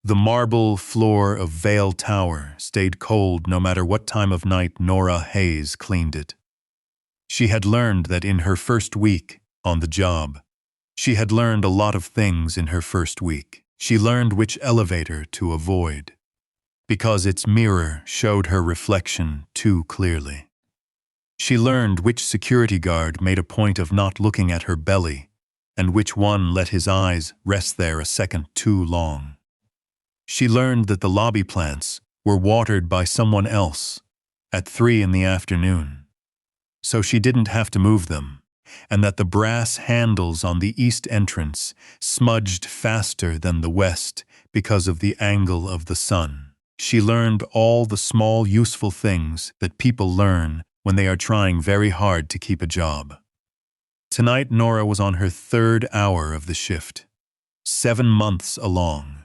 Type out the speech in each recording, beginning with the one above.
The marble floor of Vale Tower stayed cold no matter what time of night Nora Hayes cleaned it. She had learned that in her first week on the job. She had learned a lot of things in her first week. She learned which elevator to avoid, because its mirror showed her reflection too clearly. She learned which security guard made a point of not looking at her belly, and which one let his eyes rest there a second too long. She learned that the lobby plants were watered by someone else at 3 in the afternoon, so she didn't have to move them, and that the brass handles on the east entrance smudged faster than the west because of the angle of the sun. She learned all the small useful things that people learn when they are trying very hard to keep a job. Tonight Nora was on her 3rd hour of the shift, 7 months along.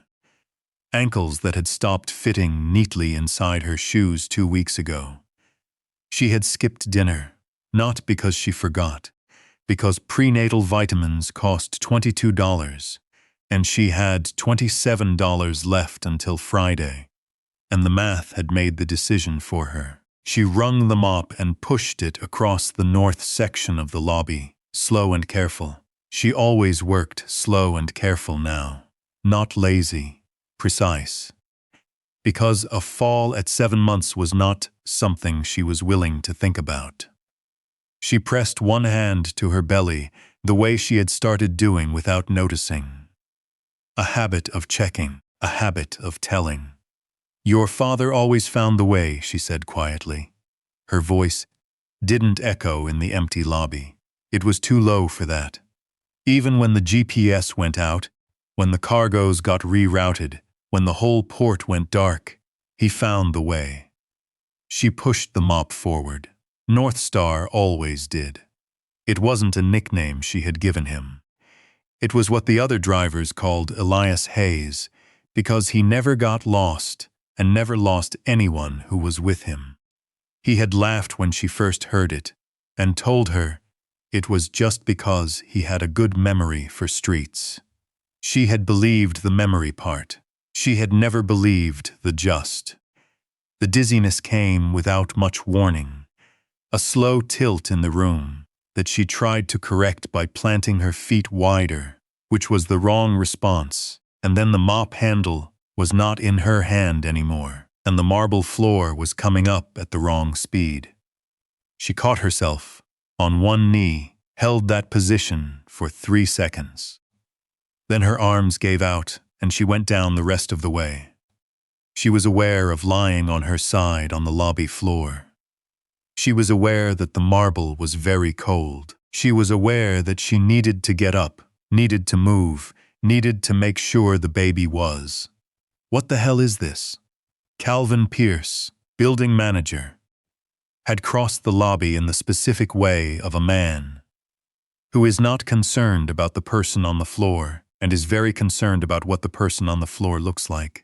Ankles that had stopped fitting neatly inside her shoes 2 weeks ago. She had skipped dinner, not because she forgot, because prenatal vitamins cost $22, and she had $27 left until Friday, and the math had made the decision for her. She wrung the mop and pushed it across the north section of the lobby, slow and careful. She always worked slow and careful now, not lazy. Precise, because a fall at 7 months was not something she was willing to think about. She pressed one hand to her belly the way she had started doing without noticing. A habit of checking, a habit of telling. "Your father always found the way," she said quietly. Her voice didn't echo in the empty lobby. It was too low for that. Even when the GPS went out, when the cargoes got rerouted, when the whole port went dark, he found the way. She pushed the mop forward. North Star always did. It wasn't a nickname she had given him. It was what the other drivers called Elias Hayes, because he never got lost and never lost anyone who was with him. He had laughed when she first heard it and told her it was just because he had a good memory for streets. She had believed the memory part. She had never believed the just. The dizziness came without much warning, a slow tilt in the room that she tried to correct by planting her feet wider, which was the wrong response, and then the mop handle was not in her hand anymore, and the marble floor was coming up at the wrong speed. She caught herself on one knee, held that position for 3 seconds. Then her arms gave out, and she went down the rest of the way. She was aware of lying on her side on the lobby floor. She was aware that the marble was very cold. She was aware that she needed to get up, needed to move, needed to make sure the baby was. What the hell is this? Calvin Pierce, building manager, had crossed the lobby in the specific way of a man who is not concerned about the person on the floor and is very concerned about what the person on the floor looks like.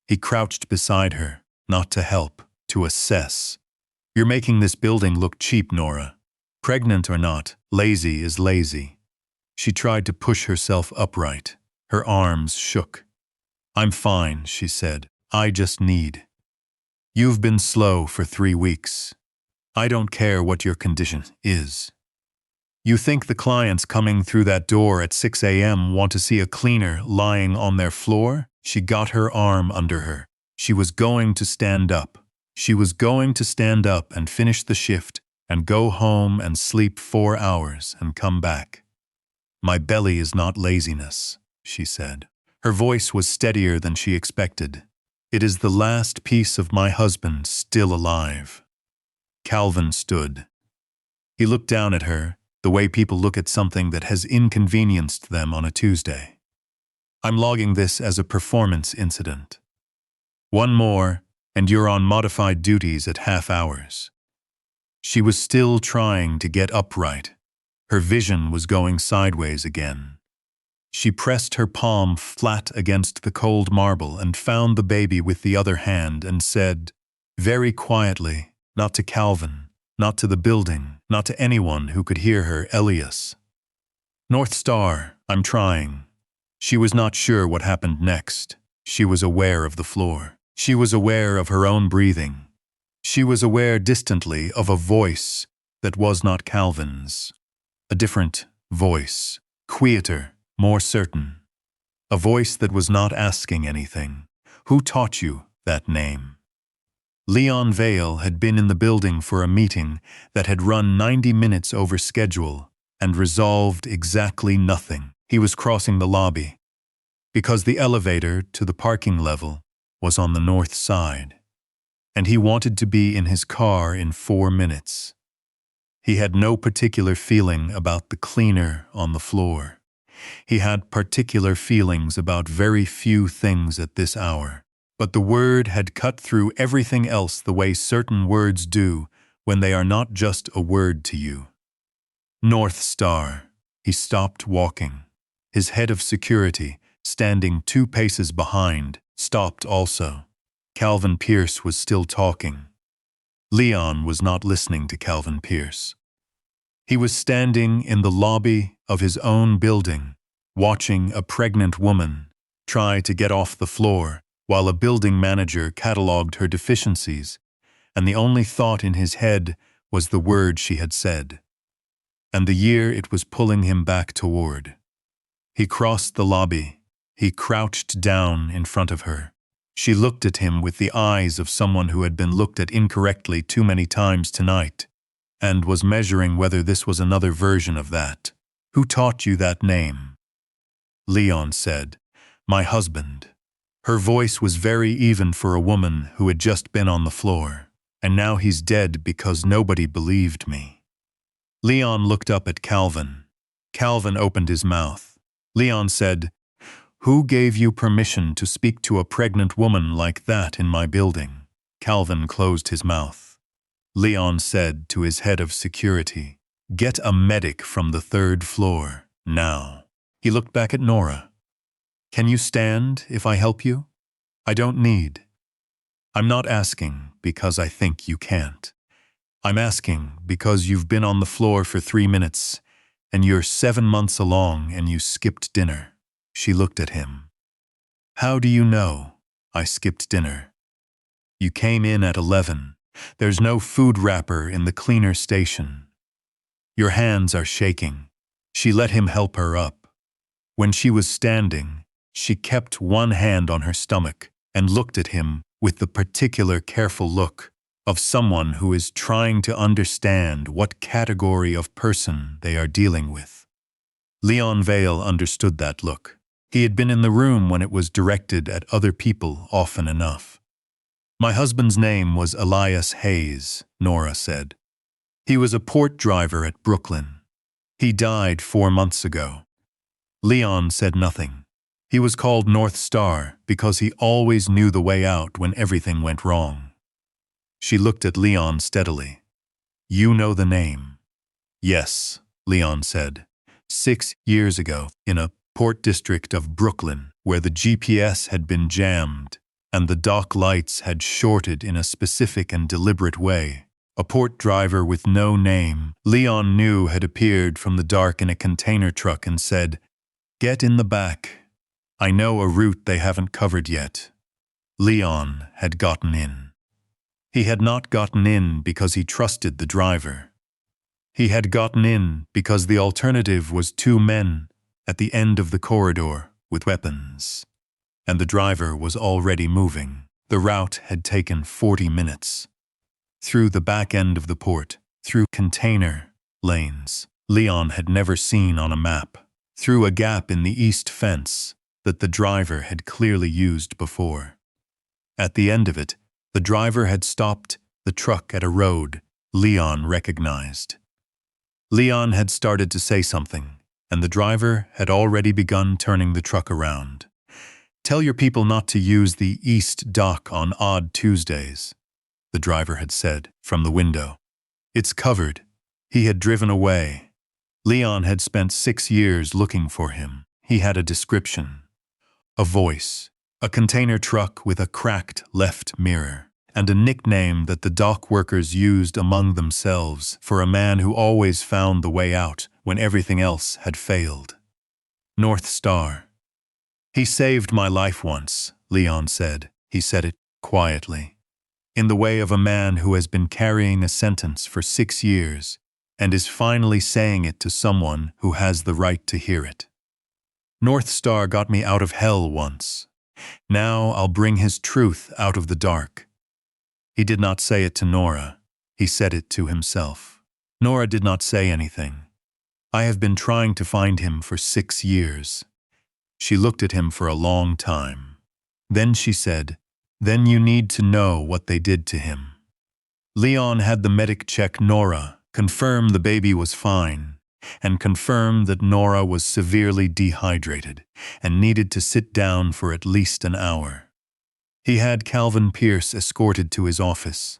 He crouched beside her, not to help, to assess. "You're making this building look cheap, Nora. Pregnant or not, lazy is lazy." She tried to push herself upright. Her arms shook. "I'm fine," she said. "I just need. You've been slow for 3 weeks. I don't care what your condition is. You think the clients coming through that door at 6 a.m. want to see a cleaner lying on their floor?" She got her arm under her. She was going to stand up. She was going to stand up and finish the shift and go home and sleep 4 hours and come back. "My belly is not laziness," she said. Her voice was steadier than she expected. "It is the last piece of my husband still alive." Calvin stood. He looked down at her, the way people look at something that has inconvenienced them on a Tuesday. "I'm logging this as a performance incident. 1 more, and you're on modified duties at half hours." She was still trying to get upright. Her vision was going sideways again. She pressed her palm flat against the cold marble and found the baby with the other hand and said, very quietly, not to Calvin, not to the building, not to anyone who could hear her, "Elias. North Star, I'm trying." She was not sure what happened next. She was aware of the floor. She was aware of her own breathing. She was aware distantly of a voice that was not Calvin's. A different voice, quieter, more certain. A voice that was not asking anything. Who taught you that name? Leon Vale had been in the building for a meeting that had run 90 minutes over schedule and resolved exactly nothing. He was crossing the lobby, because the elevator to the parking level was on the north side, and he wanted to be in his car in 4 minutes. He had no particular feeling about the cleaner on the floor. He had particular feelings about very few things at this hour, but the word had cut through everything else the way certain words do when they are not just a word to you. North Star. He stopped walking. His head of security, standing 2 paces behind, stopped also. Calvin Pierce was still talking. Leon was not listening to Calvin Pierce. He was standing in the lobby of his own building, watching a pregnant woman try to get off the floor while a building manager catalogued her deficiencies, and the only thought in his head was the word she had said, and the year it was pulling him back toward. He crossed the lobby. He crouched down in front of her. She looked at him with the eyes of someone who had been looked at incorrectly too many times tonight, and was measuring whether this was another version of that. Who taught you that name? Leon said, My husband. Her voice was very even for a woman who had just been on the floor, and now he's dead because nobody believed me. Leon looked up at Calvin. Calvin opened his mouth. Leon said, Who gave you permission to speak to a pregnant woman like that in my building? Calvin closed his mouth. Leon said to his head of security, Get a medic from the 3rd floor, now. He looked back at Nora. Can you stand if I help you? I don't need. I'm not asking because I think you can't. I'm asking because you've been on the floor for 3 minutes, and you're 7 months along and you skipped dinner. She looked at him. How do you know I skipped dinner? You came in at 11. There's no food wrapper in the cleaner station. Your hands are shaking. She let him help her up. When she was standing, she kept one hand on her stomach and looked at him with the particular careful look of someone who is trying to understand what category of person they are dealing with. Leon Vale understood that look. He had been in the room when it was directed at other people often enough. My husband's name was Elias Hayes, Nora said. He was a port driver at Brooklyn. He died 4 months ago. Leon said nothing. He was called North Star because he always knew the way out when everything went wrong. She looked at Leon steadily. You know the name. Yes, Leon said. 6 years ago, in a port district of Brooklyn, where the GPS had been jammed and the dock lights had shorted in a specific and deliberate way, a port driver with no name, Leon knew, had appeared from the dark in a container truck and said, Get in the back. I know a route they haven't covered yet. Leon had gotten in. He had not gotten in because he trusted the driver. He had gotten in because the alternative was 2 men at the end of the corridor with weapons. And the driver was already moving. The route had taken 40 minutes. Through the back end of the port, through container lanes Leon had never seen on a map, through a gap in the east fence that the driver had clearly used before. At the end of it, the driver had stopped the truck at a road Leon recognized. Leon had started to say something, and the driver had already begun turning the truck around. Tell your people not to use the east dock on odd Tuesdays, the driver had said from the window. It's covered. He had driven away. Leon had spent 6 years looking for him. He had a description, a voice, a container truck with a cracked left mirror, and a nickname that the dock workers used among themselves for a man who always found the way out when everything else had failed. North Star. He saved my life once, Leon said. He said it quietly, in the way of a man who has been carrying a sentence for 6 years and is finally saying it to someone who has the right to hear it. North Star got me out of hell once. Now I'll bring his truth out of the dark. He did not say it to Nora. He said it to himself. Nora did not say anything. I have been trying to find him for 6 years. She looked at him for a long time. Then she said, "Then you need to know what they did to him." Leon had the medic check Nora, confirm the baby was fine, and confirm that Nora was severely dehydrated and needed to sit down for at least an hour. He had Calvin Pierce escorted to his office,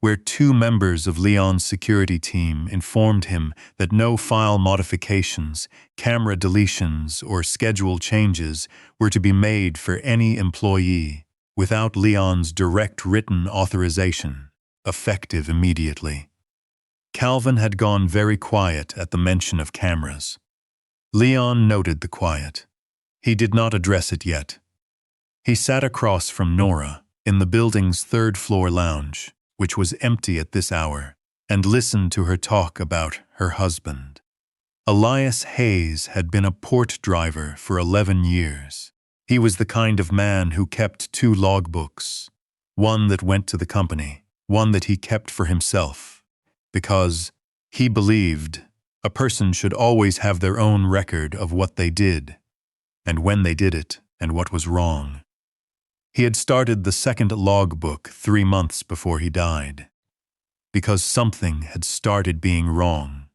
where 2 members of Leon's security team informed him that no file modifications, camera deletions, or schedule changes were to be made for any employee without Leon's direct written authorization, effective immediately. Calvin had gone very quiet at the mention of cameras. Leon noted the quiet. He did not address it yet. He sat across from Nora in the building's 3rd-floor lounge, which was empty at this hour, and listened to her talk about her husband. Elias Hayes had been a port driver for 11 years. He was the kind of man who kept 2 logbooks, one that went to the company, one that he kept for himself, because he believed a person should always have their own record of what they did, and when they did it, and what was wrong. He had started the 2nd logbook 3 months before he died, because something had started being wrong.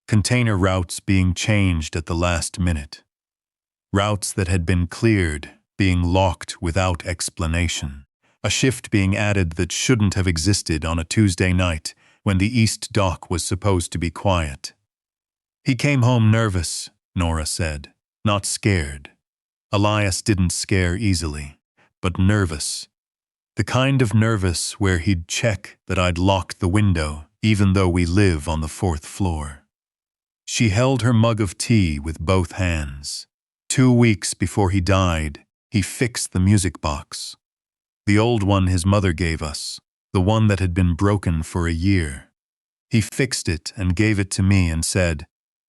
Container routes being changed at the last minute. Routes that had been cleared being locked without explanation. A shift being added that shouldn't have existed on a Tuesday night when the East Dock was supposed to be quiet. He came home nervous, Nora said, not scared. Elias didn't scare easily, but nervous. The kind of nervous where he'd check that I'd locked the window even though we live on the 4th floor. She held her mug of tea with both hands. 2 weeks before he died, he fixed the music box. The old one his mother gave us, the one that had been broken for a year. He fixed it and gave it to me and said,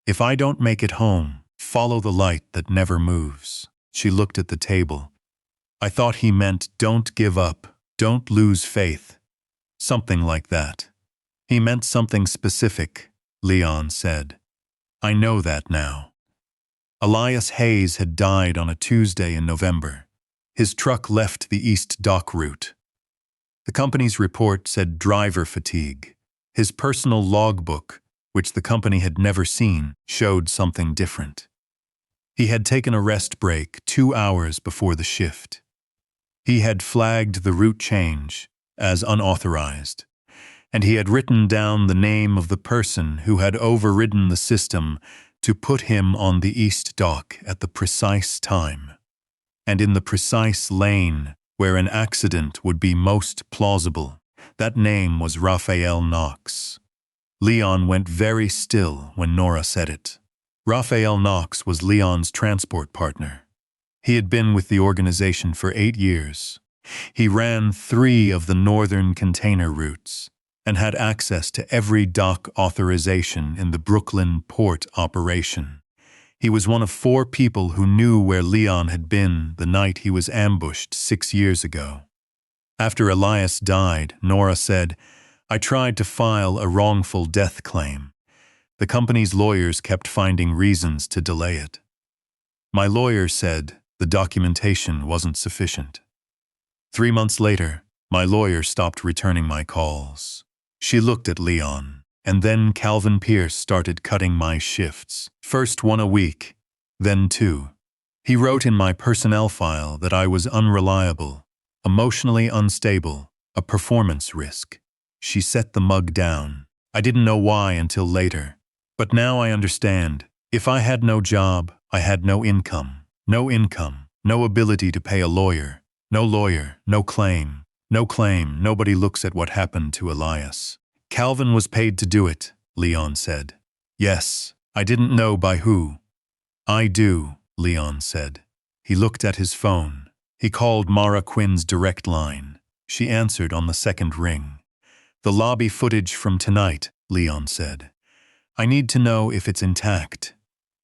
"If I don't make it home, follow the light that never moves." She looked at the table. I thought he meant don't give up, don't lose faith. Something like that. He meant something specific, Leon said. I know that now. Elias Hayes had died on a Tuesday in November. His truck left the East Dock route. The company's report said driver fatigue. His personal logbook, which the company had never seen, showed something different. He had taken a rest break 2 hours before the shift. He had flagged the route change as unauthorized, and he had written down the name of the person who had overridden the system to put him on the East Dock at the precise time, and in the precise lane where an accident would be most plausible. That name was Raphael Knox. Leon went very still when Nora said it. Raphael Knox was Leon's transport partner. He had been with the organization for 8 years. He ran 3 of the northern container routes and had access to every dock authorization in the Brooklyn port operation. He was one of 4 people who knew where Leon had been the night he was ambushed 6 years ago. After Elias died, Nora said, I tried to file a wrongful death claim. The company's lawyers kept finding reasons to delay it. My lawyer said the documentation wasn't sufficient. 3 months later, my lawyer stopped returning my calls. She looked at Leon, and then Calvin Pierce started cutting my shifts. First 1 a week, then 2. He wrote in my personnel file that I was unreliable, emotionally unstable, a performance risk. She set the mug down. I didn't know why until later. But now I understand. If I had no job, I had no income. No income, no ability to pay a lawyer. No lawyer, no claim. No claim, nobody looks at what happened to Elias. Calvin was paid to do it, Leon said. Yes, I didn't know by who. I do, Leon said. He looked at his phone. He called Mara Quinn's direct line. She answered on the second ring. "The lobby footage from tonight," Leon said. "I need to know if it's intact."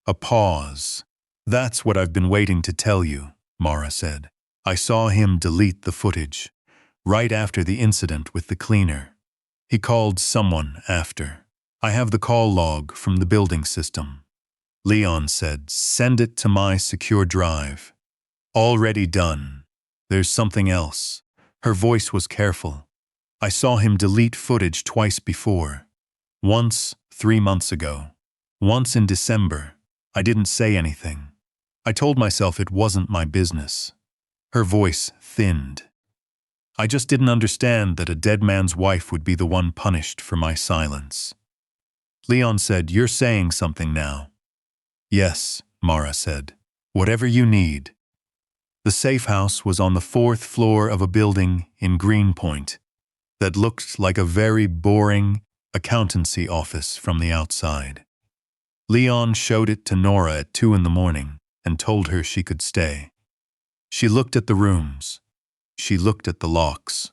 A pause. "That's what I've been waiting to tell you," Mara said. "I saw him delete the footage, right after the incident with the cleaner. He called someone after. I have the call log from the building system." Leon said, "Send it to my secure drive." "Already done. There's something else." Her voice was careful. "I saw him delete footage twice before. Once 3 months ago. Once in December. I didn't say anything. I told myself it wasn't my business." Her voice thinned. "I just didn't understand that a dead man's wife would be the one punished for my silence." Leon said, "You're saying something now." "Yes," Mara said. "Whatever you need." The safe house was on the 4th floor of a building in Greenpoint that looked like a very boring accountancy office from the outside. Leon showed it to Nora at 2 in the morning and told her she could stay. She looked at the rooms. She looked at the locks.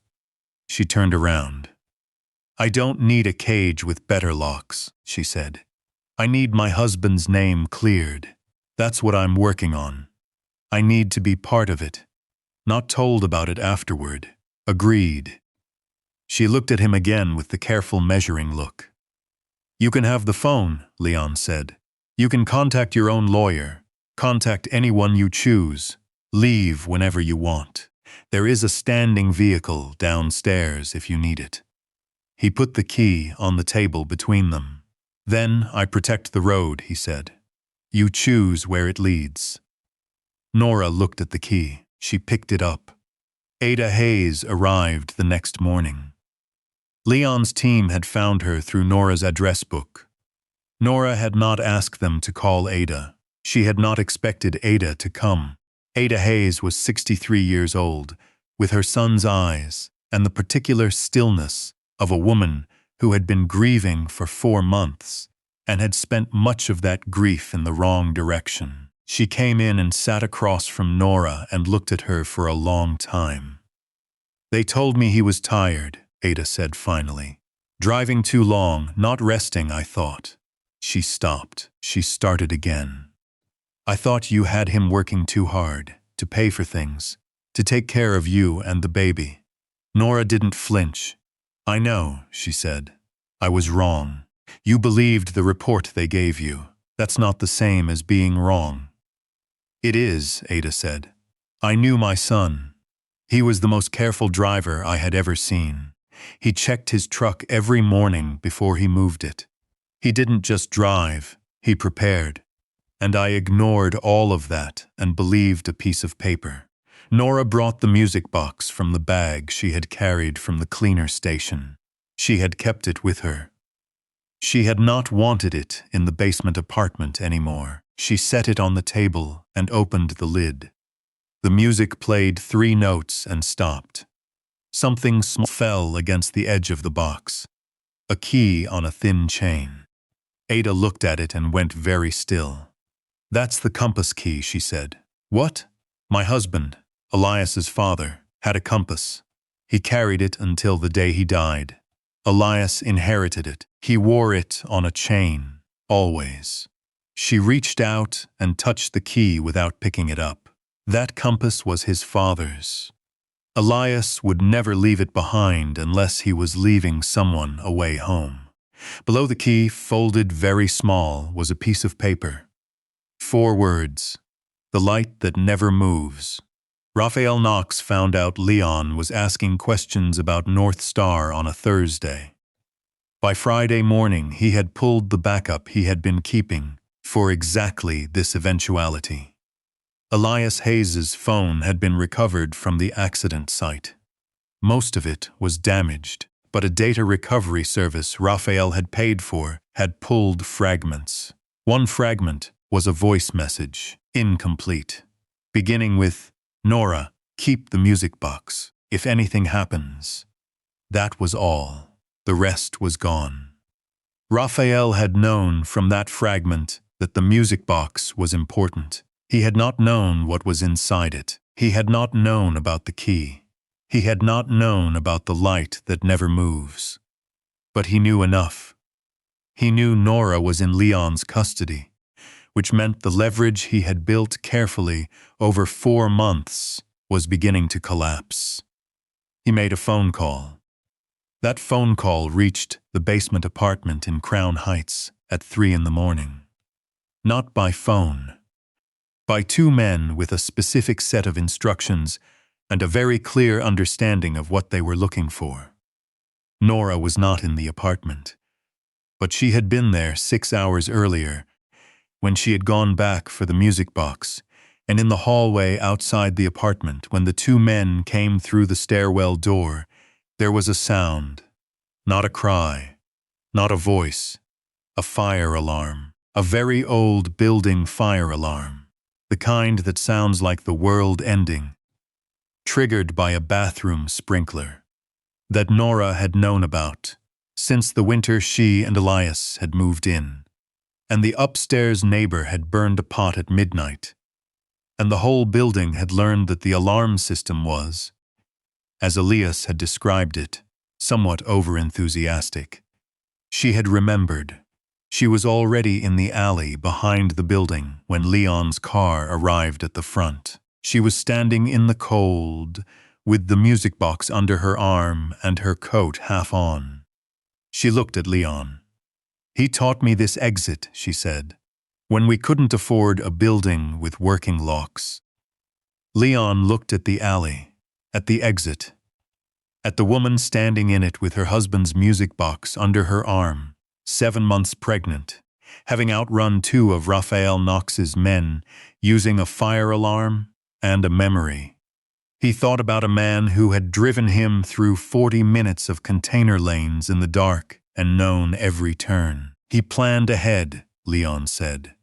She turned around. "I don't need a cage with better locks," she said. "I need my husband's name cleared. That's what I'm working on. I need to be part of it, not told about it afterward." "Agreed." She looked at him again with the careful measuring look. "You can have the phone," Leon said. "You can contact your own lawyer. Contact anyone you choose. Leave whenever you want. There is a standing vehicle downstairs if you need it." He put the key on the table between them. "Then I protect the road," he said. "You choose where it leads." Nora looked at the key. She picked it up. Ada Hayes arrived the next morning. Leon's team had found her through Nora's address book. Nora had not asked them to call Ada. She had not expected Ada to come. Ada Hayes was 63 years old, with her son's eyes and the particular stillness of a woman who had been grieving for 4 months and had spent much of that grief in the wrong direction. She came in and sat across from Nora and looked at her for a long time. "They told me he was tired," Ada said finally. "Driving too long, not resting, I thought." She stopped. She started again. "I thought you had him working too hard, to pay for things, to take care of you and the baby." Nora didn't flinch. "I know," she said. "I was wrong. You believed the report they gave you. That's not the same as being wrong." "It is," Ada said. "I knew my son. He was the most careful driver I had ever seen. He checked his truck every morning before he moved it. He didn't just drive, he prepared. And I ignored all of that and believed a piece of paper." Nora brought the music box from the bag she had carried from the cleaner station. She had kept it with her. She had not wanted it in the basement apartment anymore. She set it on the table and opened the lid. The music played 3 notes and stopped. Something small fell against the edge of the box. A key on a thin chain. Ada looked at it and went very still. "That's the compass key," she said. "What?" "My husband, Elias's father, had a compass. He carried it until the day he died. Elias inherited it. He wore it on a chain, always." She reached out and touched the key without picking it up. That compass was his father's. Elias would never leave it behind unless he was leaving someone away home. Below the key, folded very small, was a piece of paper. 4 words. "The light that never moves." Raphael Knox found out Leon was asking questions about North Star on a Thursday. By Friday morning, he had pulled the backup he had been keeping for exactly this eventuality. Elias Hayes's phone had been recovered from the accident site. Most of it was damaged, but a data recovery service Raphael had paid for had pulled fragments. One fragment was a voice message, incomplete, beginning with, "Nora, keep the music box, if anything happens." That was all. The rest was gone. Raphael had known from that fragment that the music box was important. He had not known what was inside it. He had not known about the key. He had not known about the light that never moves. But he knew enough. He knew Nora was in Leon's custody, which meant the leverage he had built carefully over 4 months was beginning to collapse. He made a phone call. That phone call reached the basement apartment in Crown Heights at 3 in the morning. Not by phone. By 2 men with a specific set of instructions and a very clear understanding of what they were looking for. Nora was not in the apartment, but she had been there 6 hours earlier when she had gone back for the music box, and in the hallway outside the apartment when the 2 men came through the stairwell door, there was a sound, not a cry, not a voice, a fire alarm, a very old building fire alarm, the kind that sounds like the world ending, triggered by a bathroom sprinkler, that Nora had known about since the winter she and Elias had moved in, and the upstairs neighbor had burned a pot at midnight, and the whole building had learned that the alarm system was, as Elias had described it, somewhat over-enthusiastic. She had remembered. She was already in the alley behind the building when Leon's car arrived at the front. She was standing in the cold, with the music box under her arm and her coat half on. She looked at Leon. "He taught me this exit," she said, "when we couldn't afford a building with working locks." Leon looked at the alley, at the exit, at the woman standing in it with her husband's music box under her arm, 7 months pregnant, having outrun 2 of Raphael Knox's men, using a fire alarm and a memory. He thought about a man who had driven him through 40 minutes of container lanes in the dark and known every turn. "He planned ahead," Leon said.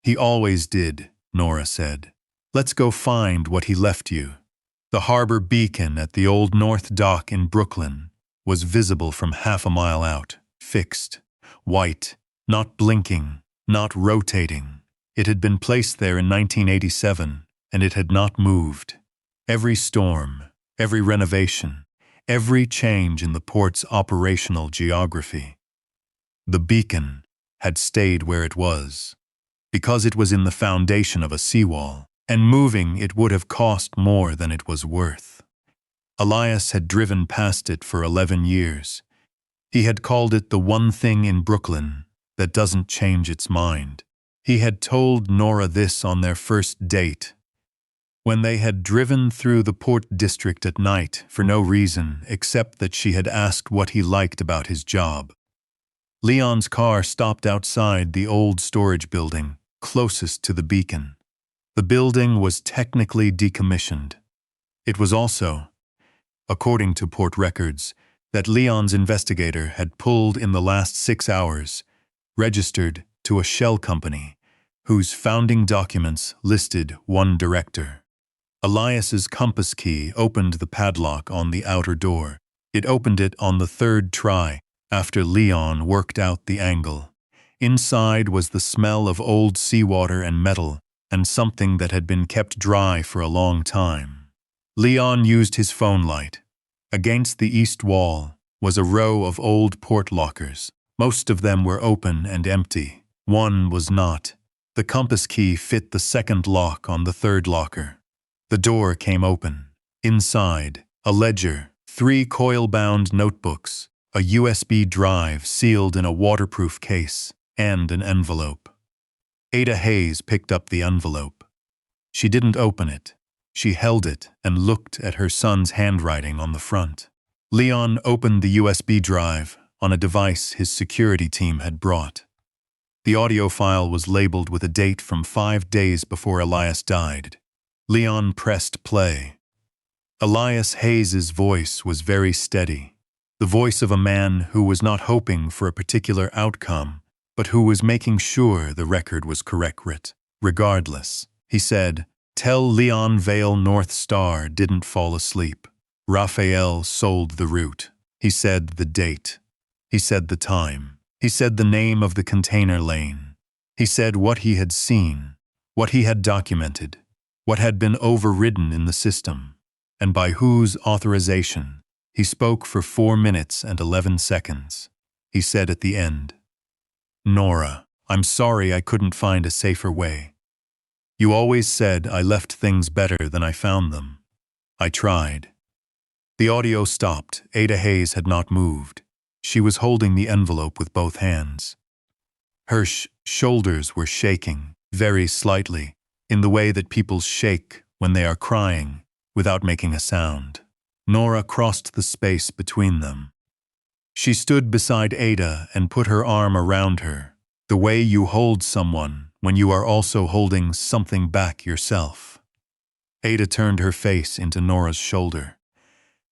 "He always did," Nora said. "Let's go find what he left you." The harbor beacon at the Old North Dock in Brooklyn was visible from half a mile out, fixed, white, not blinking, not rotating. It had been placed there in 1987, and it had not moved. Every storm, every renovation, every change in the port's operational geography. The beacon had stayed where it was, because it was in the foundation of a seawall, and moving it would have cost more than it was worth. Elias had driven past it for 11 years. He had called it the one thing in Brooklyn that doesn't change its mind. He had told Nora this on their first date, when they had driven through the Port District at night for no reason except that she had asked what he liked about his job. Leon's car stopped outside the old storage building, closest to the beacon. The building was technically decommissioned. It was also, according to port records, that Leon's investigator had pulled in the last 6 hours, registered to a shell company, whose founding documents listed one director. Elias's compass key opened the padlock on the outer door. It opened it on the 3rd try, after Leon worked out the angle. Inside was the smell of old seawater and metal, and something that had been kept dry for a long time. Leon used his phone light. Against the east wall was a row of old port lockers. Most of them were open and empty. One was not. The compass key fit the 2nd lock on the 3rd locker. The door came open. Inside, a ledger, 3 coil-bound notebooks, a USB drive sealed in a waterproof case, and an envelope. Elias Hayes picked up the envelope. She didn't open it. She held it and looked at her son's handwriting on the front. Leon opened the USB drive on a device his security team had brought. The audio file was labeled with a date from 5 days before Elias died. Leon pressed play. Elias Hayes's voice was very steady, the voice of a man who was not hoping for a particular outcome, but who was making sure the record was correct. Regardless, he said, "Tell Leon Vale North Star didn't fall asleep. Raphael sold the route. He said the date. He said the time. He said the name of the container lane. He said what he had seen, what he had documented. what had been overridden in the system, and by whose authorization. He spoke for 4 minutes and 11 seconds. He said at the end, "Nora, I'm sorry I couldn't find a safer way. You always said I left things better than I found them. I tried." The audio stopped. Ada Hayes had not moved. She was holding the envelope with both hands. Her shoulders were shaking, very slightly, in the way that people shake when they are crying, without making a sound. Nora crossed the space between them. She stood beside Ada and put her arm around her, the way you hold someone when you are also holding something back yourself. Ada turned her face into Nora's shoulder.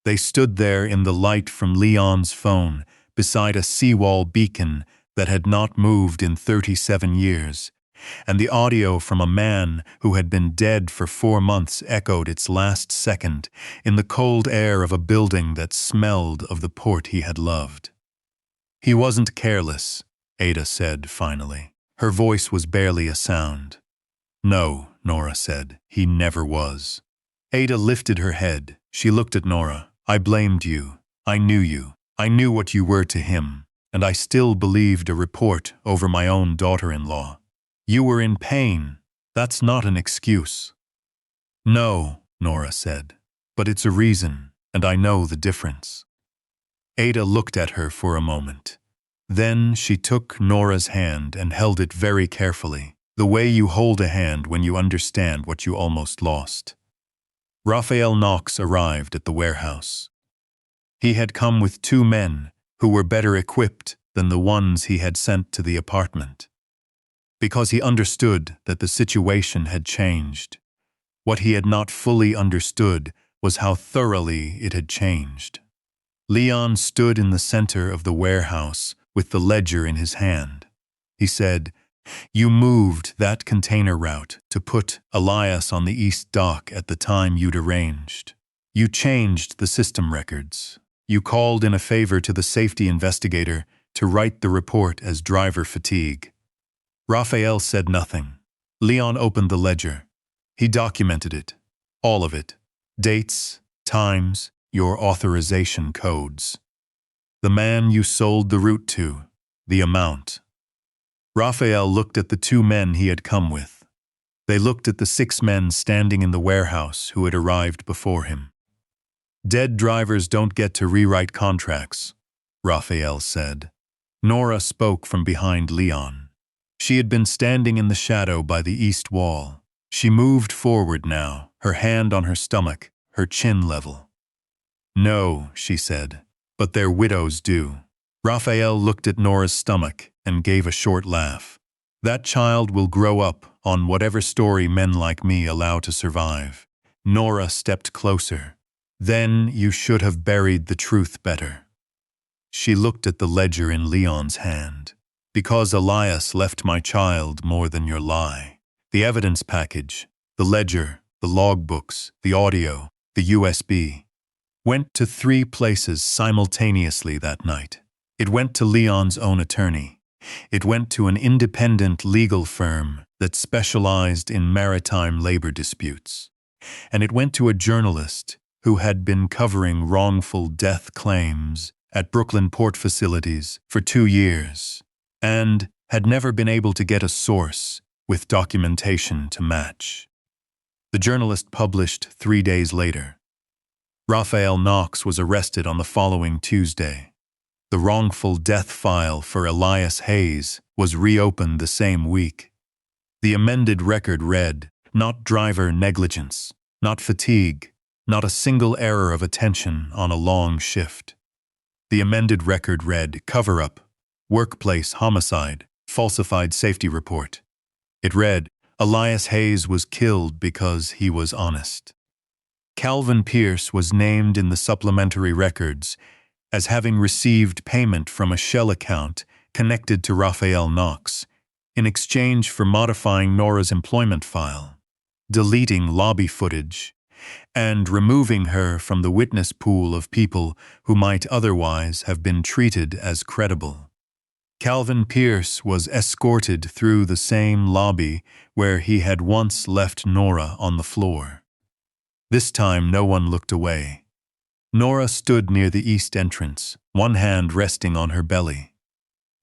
They stood there in the light from Leon's phone, beside a seawall beacon that had not moved in 37 years, and the audio from a man who had been dead for 4 months echoed its last second in the cold air of a building that smelled of the port he had loved. "He wasn't careless," Ada said finally. Her voice was barely a sound. "No," Nora said, "he never was." Ada lifted her head. She looked at Nora. "I blamed you. I knew you. I knew what you were to him, and I still believed a report over my own daughter-in-law. You were in pain. That's not an excuse." "No," Nora said, "but it's a reason, and I know the difference." Ada looked at her for a moment. Then she took Nora's hand and held it very carefully, the way you hold a hand when you understand what you almost lost. Raphael Knox arrived at the warehouse. He had come with 2 men who were better equipped than the ones he had sent to the apartment, because he understood that the situation had changed. What he had not fully understood was how thoroughly it had changed. Leon stood in the center of the warehouse with the ledger in his hand. He said, "You moved that container route to put Elias on the east dock at the time you'd arranged. You changed the system records. You called in a favor to the safety investigator to write the report as driver fatigue." Raphael said nothing. Leon opened the ledger. He documented it, all of it, dates, times, your authorization codes. The man you sold the route to, the amount. Raphael looked at the 2 men he had come with. They looked at the 6 men standing in the warehouse who had arrived before him. "Dead drivers don't get to rewrite contracts," Raphael said. Nora spoke from behind Leon. She had been standing in the shadow by the east wall. She moved forward now, her hand on her stomach, her chin level. "No," she said, "but their widows do." Raphael looked at Nora's stomach and gave a short laugh. "That child will grow up on whatever story men like me allow to survive." Nora stepped closer. "Then you should have buried the truth better." She looked at the ledger in Leon's hand. "Because Elias left my child more than your lie. The evidence package, the ledger, the logbooks, the audio, the USB, went to 3 places simultaneously that night. It went to Leon's own attorney. It went to an independent legal firm that specialized in maritime labor disputes. And it went to a journalist who had been covering wrongful death claims at Brooklyn port facilities for 2 years, and had never been able to get a source with documentation to match. The journalist published 3 days later. Raphael Knox was arrested on the following Tuesday. The wrongful death file for Elias Hayes was reopened the same week. The amended record read, not driver negligence, not fatigue, not a single error of attention on a long shift. The amended record read, cover-up, workplace homicide, falsified safety report. It read, Elias Hayes was killed because he was honest. Calvin Pierce was named in the supplementary records as having received payment from a shell account connected to Raphael Knox in exchange for modifying Nora's employment file, deleting lobby footage, and removing her from the witness pool of people who might otherwise have been treated as credible. Calvin Pierce was escorted through the same lobby where he had once left Nora on the floor. This time no one looked away. Nora stood near the east entrance, one hand resting on her belly.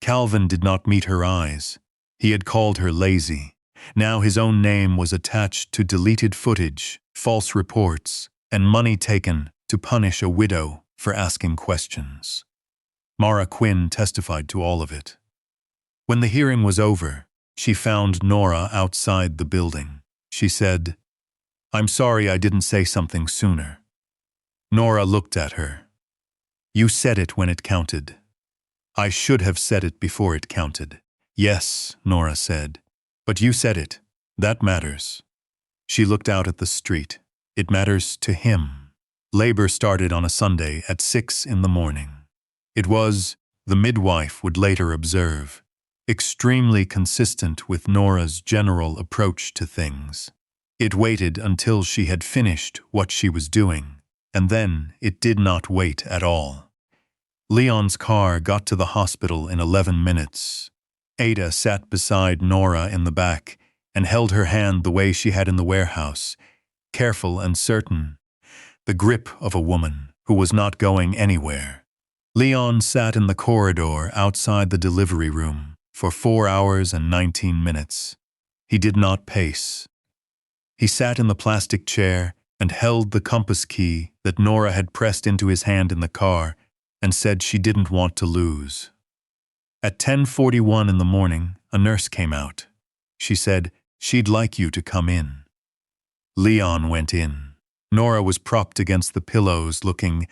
Calvin did not meet her eyes. He had called her lazy. Now his own name was attached to deleted footage, false reports, and money taken to punish a widow for asking questions. Mara Quinn testified to all of it. When the hearing was over, she found Nora outside the building. She said, "I'm sorry I didn't say something sooner." Nora looked at her. "You said it when it counted." "I should have said it before it counted." "Yes," Nora said, "but you said it. That matters." She looked out at the street. It matters to him. Labor started on a Sunday at 6 in the morning. It was, the midwife would later observe, extremely consistent with Nora's general approach to things. It waited until she had finished what she was doing, and then it did not wait at all. Leon's car got to the hospital in 11 minutes. Ada sat beside Nora in the back and held her hand the way she had in the warehouse, careful and certain, the grip of a woman who was not going anywhere. Leon sat in the corridor outside the delivery room for 4 hours and 19 minutes. He did not pace. He sat in the plastic chair and held the compass key that Nora had pressed into his hand in the car and said she didn't want to lose. At 10:41 in the morning, a nurse came out. She said, "She'd like you to come in." Leon went in. Nora was propped against the pillows, looking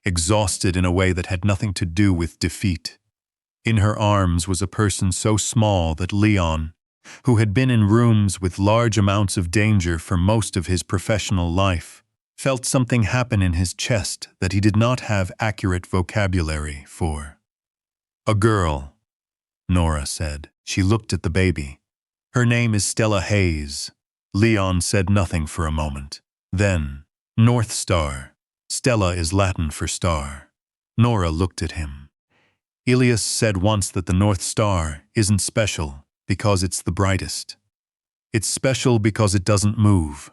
exhausted in a way that had nothing to do with defeat. In her arms was a person so small that Leon, who had been in rooms with large amounts of danger for most of his professional life, felt something happen in his chest that he did not have accurate vocabulary for. "A girl," Nora said. She looked at the baby. "Her name is Stella Hayes." Leon said nothing for a moment. Then, "North Star. Stella is Latin for star." Nora looked at him. "Elias said once that the North Star isn't special because it's the brightest. It's special because it doesn't move.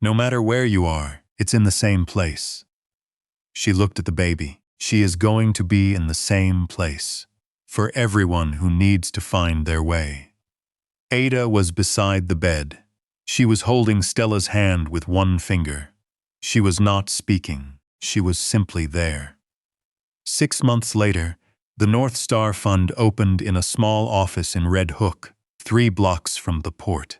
No matter where you are, it's in the same place." She looked at the baby. She is going to be in the same place for everyone who needs to find their way. Ada was beside the bed. She was holding Stella's hand with one finger. She was not speaking. She was simply there. 6 months later, the North Star Fund opened in a small office in Red Hook, 3 blocks from the port.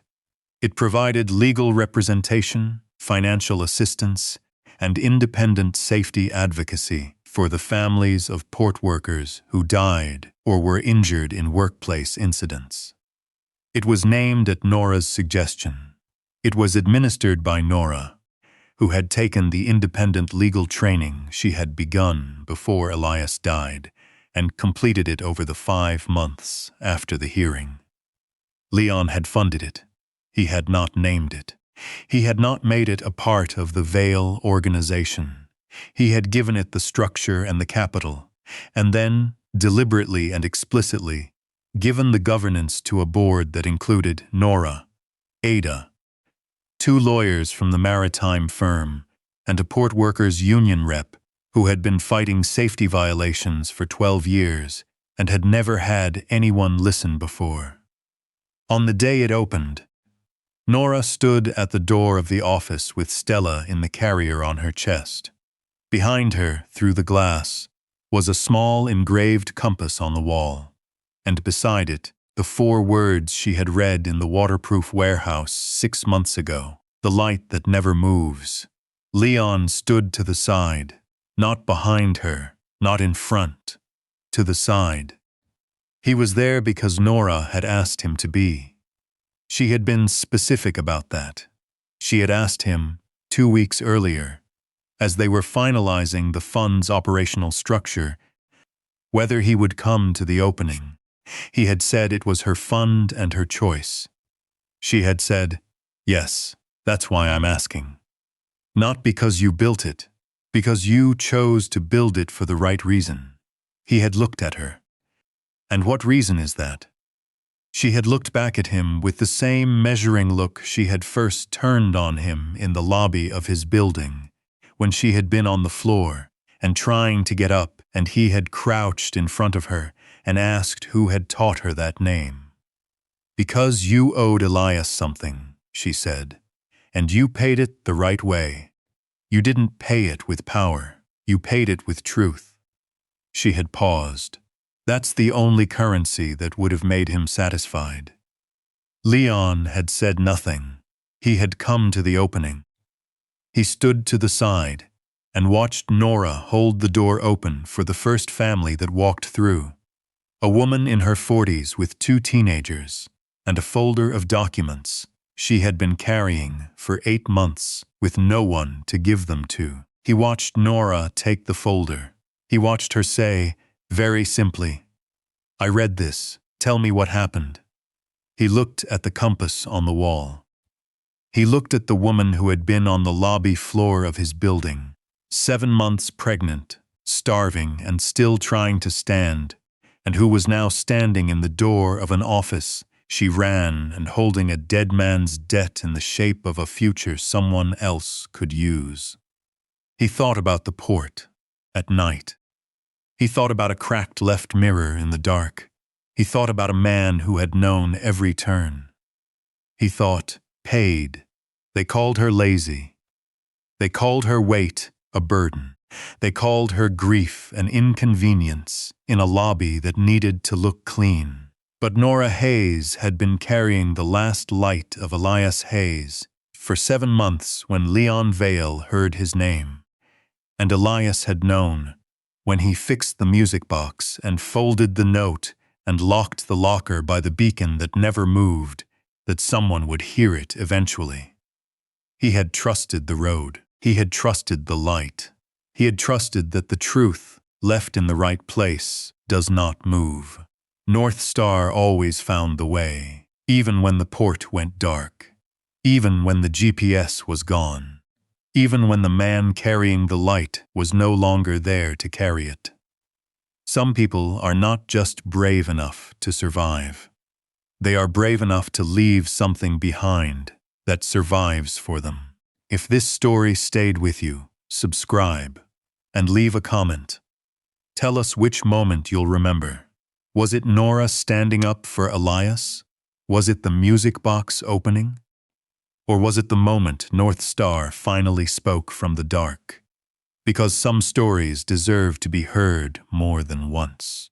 It provided legal representation, financial assistance, and independent safety advocacy for the families of port workers who died or were injured in workplace incidents. It was named at Nora's suggestion. It was administered by Nora, who had taken the independent legal training she had begun before Elias died and completed it over the 5 months after the hearing. Leon had funded it. He had not named it. He had not made it a part of the Vale organization. He had given it the structure and the capital, and then, deliberately and explicitly, given the governance to a board that included Nora, Ada, 2 lawyers from the maritime firm, and a port workers' union rep who had been fighting safety violations for 12 years and had never had anyone listen before. On the day it opened, Nora stood at the door of the office with Stella in the carrier on her chest. Behind her, through the glass, was a small engraved compass on the wall, and beside it, the 4 words she had read in the waterproof warehouse 6 months ago, "The light that never moves." Leon stood to the side, not behind her, not in front, to the side. He was there because Nora had asked him to be. She had been specific about that. She had asked him, 2 weeks earlier, as they were finalizing the fund's operational structure, whether he would come to the opening. He had said it was her fund and her choice. She had said, "Yes, that's why I'm asking. Not because you built it, because you chose to build it for the right reason." He had looked at her. And what reason is that? She had looked back at him with the same measuring look she had first turned on him in the lobby of his building, when she had been on the floor and trying to get up, and he had crouched in front of her and asked who had taught her that name. "Because you owed Elias something," she said, "and you paid it the right way. You didn't pay it with power, you paid it with truth." She had paused. That's the only currency that would have made him satisfied. Leon had said nothing. He had come to the opening. He stood to the side and watched Nora hold the door open for the first family that walked through. A woman in her 40s with 2 teenagers and a folder of documents she had been carrying for 8 months with no one to give them to. He watched Nora take the folder. He watched her say, very simply, "I read this. Tell me what happened." He looked at the compass on the wall. He looked at the woman who had been on the lobby floor of his building, 7 months pregnant, starving and still trying to stand, and who was now standing in the door of an office she ran and holding a dead man's debt in the shape of a future someone else could use. He thought about the port at night. He thought about a cracked left mirror in the dark. He thought about a man who had known every turn. He thought, paid. They called her lazy. They called her weight a burden. They called her grief an inconvenience in a lobby that needed to look clean. But Nora Hayes had been carrying the last light of Elias Hayes for 7 months when Leon Vale heard his name. And Elias had known, when he fixed the music box and folded the note and locked the locker by the beacon that never moved, that someone would hear it eventually. He had trusted the road. He had trusted the light. He had trusted that the truth, left in the right place, does not move. North Star always found the way, even when the port went dark, even when the GPS was gone. Even when the man carrying the light was no longer there to carry it. Some people are not just brave enough to survive. They are brave enough to leave something behind that survives for them. If this story stayed with you, subscribe and leave a comment. Tell us which moment you'll remember. Was it Nora standing up for Elias? Was it the music box opening? Or was it the moment North Star finally spoke from the dark? Because some stories deserve to be heard more than once.